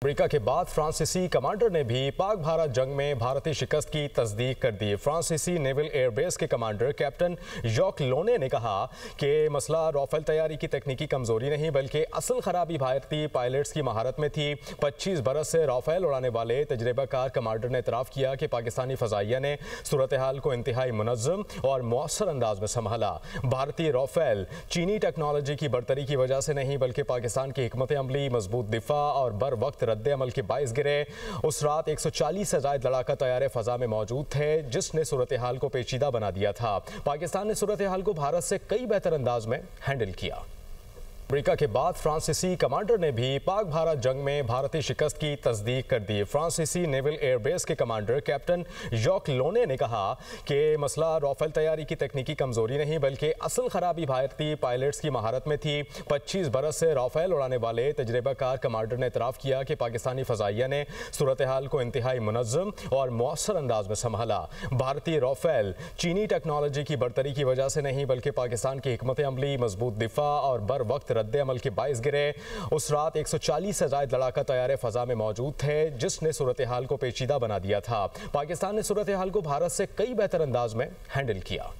America के बाद फ्रांसीसी कमांडर ने भी पाक भारत जंग में भारतीय शिकस्त की तस्दीक कर दी। फ्रांसीसी नेवल एयरबेस के कमांडर कैप्टन जॉक लोने ने कहा कि मसला राफेल तैयारी की तकनीकी कमजोरी नहीं बल्कि असल खराबी भारतीय पायलट्स की महारत में थी। 25 बरस से राफेल उड़ाने वाले तजर्बाकार कमांडर ने इतराफ़ किया कि पाकिस्तानी फ़ज़ाइया ने सूरत हाल को इंतहाई मुनज़्ज़म और मौसर अंदाज में संभाला। भारतीय राफेल चीनी टेक्नोलॉजी की बरतरी की वजह से नहीं बल्कि पाकिस्तान की हिकमत अमली, मजबूत दिफा और बर वक्त रद्द अमल के बाइस गिरे। उस रात 140 से ज़ायद लड़ाका तैयारे फ़ज़ा में मौजूद थे जिसने सूरत हाल को पेचीदा बना दिया था। पाकिस्तान ने सूरत हाल को भारत से कई बेहतर अंदाज में हैंडल किया। अमेरिका के बाद फ्रांसीसी कमांडर ने भी पाक भारत जंग में भारतीय शिकस्त की तस्दीक कर दी। फ्रांसीसी नेवल एयरबेस के कमांडर कैप्टन जॉक लोने ने कहा कि मसला राफेल तैयारी की तकनीकी कमजोरी नहीं बल्कि असल खराबी भारतीय पायलट्स की महारत में थी। 25 बरस से राफेल उड़ाने वाले तजर्बाकार कमांडर ने इतराफ़ किया कि पाकिस्तानी फ़ज़ाइया ने सूरत हाल को इंतहाई मुनज़्ज़म और मौसर अंदाज में संभाला। भारतीय राफेल चीनी टेक्नोलॉजी की बरतरी की वजह से नहीं बल्कि पाकिस्तान की हिकमत अमली, मजबूत दिफा और बर वक्त रद्द अमल के बाइस गिरे। उस रात 140 से ज़ायद लड़ाका तैयारे फ़ज़ा में मौजूद थे जिसने सूरत हाल को पेचीदा बना दिया था। पाकिस्तान ने सूरत हाल को भारत से कई बेहतर अंदाज में हैंडल किया।